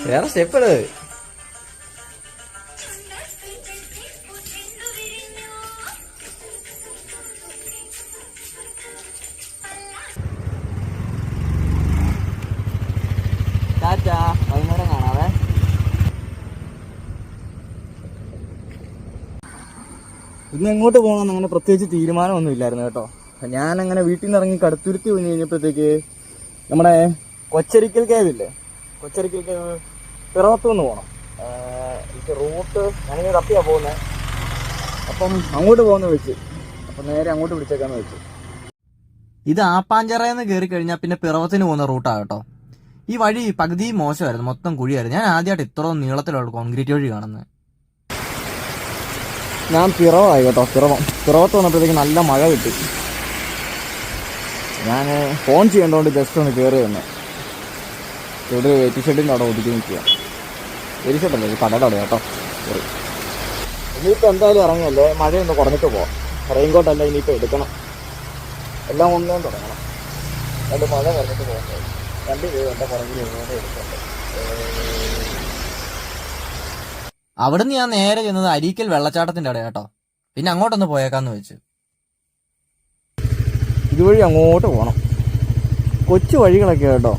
വേറെ സ്റ്റെപ്പ് ടാറ്റാ, വൈകുന്നേരം കാണാവേ. ഇന്ന് എങ്ങോട്ട് പോകണമെന്ന് അങ്ങനെ പ്രത്യേകിച്ച് തീരുമാനമൊന്നും ഇല്ലായിരുന്നു കേട്ടോ. ഞാനങ്ങനെ വീട്ടിൽ നിന്ന് ഇറങ്ങി കടുത്തുരുത്തി വന്നു കഴിഞ്ഞപ്പോഴത്തേക്ക് നമ്മുടെ കൊച്ചരിക്കൽ കേവില്ലേ, കൊച്ചരിക്കൽ കേവ് പിറവത്തുനിന്ന് പോകണം. എനിക്ക് റൂട്ട് ഞാനിങ്ങനെ തപ്പിയാ പോകുന്നത്. അപ്പം അങ്ങോട്ട് പോകുന്ന വെച്ച്, അപ്പം നേരെ അങ്ങോട്ട് പിടിച്ചേക്കാന്ന് വെച്ചു. ഇത് ആപ്പാഞ്ചിറയെന്ന് കയറി കഴിഞ്ഞാൽ പിന്നെ പിറവത്തിന് പോകുന്ന റൂട്ടാണ് കേട്ടോ. ഈ വഴി പകുതി മോശമായിരുന്നു, മൊത്തം കുഴിയായിരുന്നു. ഞാൻ ആദ്യമായിട്ട് ഇത്രയും നീളത്തിലുള്ള കോൺക്രീറ്റ് വഴി കാണുന്നത്. ഞാൻ പിറവായി കേട്ടോ. പിറവത്ത് വന്നപ്പോഴത്തേക്ക് നല്ല മഴ കിട്ടി. ഞാൻ ഫോൺ ചെയ്യേണ്ടതുകൊണ്ട് ജസ്റ്റ് ഒന്ന് കയറി വന്നു. ഇവിടെ എറ്റിഷെഡിൻ്റെ അവിടെ ഒതുക്കി നിൽക്കുക. എരിഷെഡല്ലേ, കടയുടെ അവിടെ കേട്ടോ. സോറി. ഇനിയിപ്പോൾ എന്തായാലും ഇറങ്ങിയല്ലേ, മഴയൊന്ന് കുറഞ്ഞിട്ട് പോവാം. റെയിൻകോട്ടല്ല ഇനിയിപ്പോൾ എടുക്കണം, എല്ലാം ഒന്നേം തുടങ്ങണം. രണ്ട് മഴ കുറഞ്ഞിട്ട് പോകാം. രണ്ട് പേര് എൻ്റെ പുറകിൽ എടുക്കണ്ട. അവിടുന്ന് ഞാൻ നേരെ ചെന്നത് അരീക്കൽ വെള്ളച്ചാട്ടത്തിന്റെ അവിടെ കേട്ടോ. പിന്നെ അങ്ങോട്ടൊന്ന് പോയേക്കാന്ന് വെച്ചു. ഇതുവഴി അങ്ങോട്ട് പോകണം. കൊച്ചു വഴികളൊക്കെ കേട്ടോ.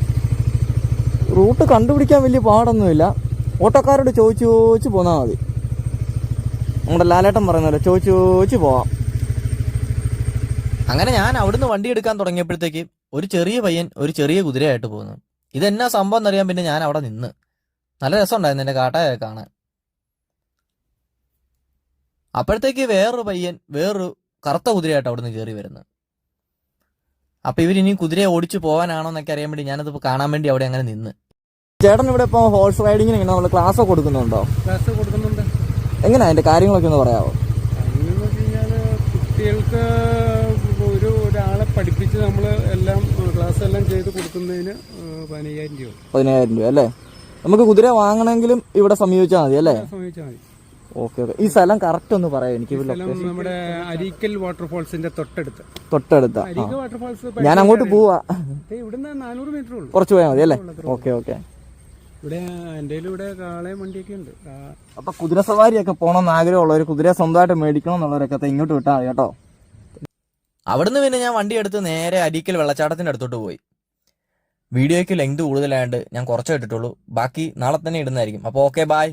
റൂട്ട് കണ്ടുപിടിക്കാൻ വലിയ പാടൊന്നുമില്ല. ഓട്ടോക്കാരോട് ചോദിച്ചു പോന്നാൽ മതി. നമ്മുടെ ലാലേട്ടൻ പറയുന്നല്ലോ, ചോദിച്ചു പോവാം. അങ്ങനെ ഞാൻ അവിടുന്ന് വണ്ടി എടുക്കാൻ തുടങ്ങിയപ്പോഴത്തേക്ക് ഒരു ചെറിയ പയ്യൻ ഒരു ചെറിയ കുതിരയായിട്ട് പോകുന്നു. ഇതെന്നാ സംഭവം എന്നറിയാൻ പിന്നെ ഞാൻ അവിടെ നിന്ന്. നല്ല രസമുണ്ടായിരുന്നു എൻ്റെ കാട്ടായ കാണാൻ. അപ്പോഴത്തേക്ക് വേറൊരു പയ്യൻ വേറൊരു കറുത്ത കുതിരയായിട്ട് അവിടുന്ന് കയറി വരുന്നത്. അപ്പൊ ഇവരിനി കുതിരയെ ഓടിച്ചു പോകാനാണോ എന്നൊക്കെ അറിയാൻ വേണ്ടി ഞാനത് കാണാൻ വേണ്ടി അവിടെ അങ്ങനെ നിന്ന്. ചേട്ടൻ ഇവിടെ ഇപ്പോൾ ഹോഴ്സ് റൈഡിങ്ങിന് ഇങ്ങനെ നമ്മൾ ക്ലാസ് കൊടുക്കുന്നുണ്ടോ? ക്ലാസ് കൊടുക്കുന്നുണ്ട്. എങ്ങനെയാ അതിന്റെ കാര്യങ്ങളൊക്കെ ഒന്ന് പറയാമോ? കാര്യങ്ങളെന്ന് വെച്ച് കഴിഞ്ഞാൽ കുട്ടികൾക്ക് ഒരാളെ പഠിപ്പിച്ച് നമ്മൾ എല്ലാം ക്ലാസ് എല്ലാം ചെയ്ത് കൊടുക്കുന്നതിന് 15,000 രൂപ. 15,000 രൂപ അല്ലേ? നമുക്ക് കുതിര വാങ്ങണമെങ്കിലും ഇവിടെ സമീപിച്ചാൽ മതി അല്ലേ? സമീപിച്ചാൽ മതി. ഓക്കെ. ഈ സ്ഥലം കറക്റ്റ് ഒന്ന് പറയാം എനിക്ക്. നമ്മുടെ അരീക്കൽ വാട്ടർഫാൾസിന്റെ തൊട്ടടുത്ത അരീക്കൽ വാട്ടർഫാൾസ്. ഞാൻ അങ്ങോട്ട് പോവാ. ഇവിടുന്ന് 400 മീറ്റർ ഉള്ളൂ. കുറച്ച് പോയാൽ മതി അല്ലേ? ഓക്കെ. ഇവിടെ എൻ്റെ ഇവിടെ കാളയും വണ്ടിയൊക്കെ ഉണ്ട്. അപ്പൊ കുതിര സവാരിയൊക്കെ പോകണമെന്ന് ആഗ്രഹമുള്ളവർ, കുതിര സ്വന്തമായിട്ട് മേടിക്കണം എന്നുള്ളവരൊക്കെ ഇങ്ങോട്ട് വിട്ടാൽ മതി കേട്ടോ. അവിടുന്ന് പിന്നെ ഞാൻ വണ്ടി എടുത്ത് നേരെ അരീക്കൽ വെള്ളച്ചാട്ടത്തിന്റെ അടുത്തോട്ട് പോയി. വീഡിയോയ്ക്ക് ലെങ്ത് കൂടുതലായതുകൊണ്ട് ഞാൻ കുറച്ചേ ഇട്ടിട്ടുള്ളൂ. ബാക്കി നാളെ തന്നെ ഇടുന്നതായിരിക്കും. അപ്പോൾ ഓക്കെ, ബൈ.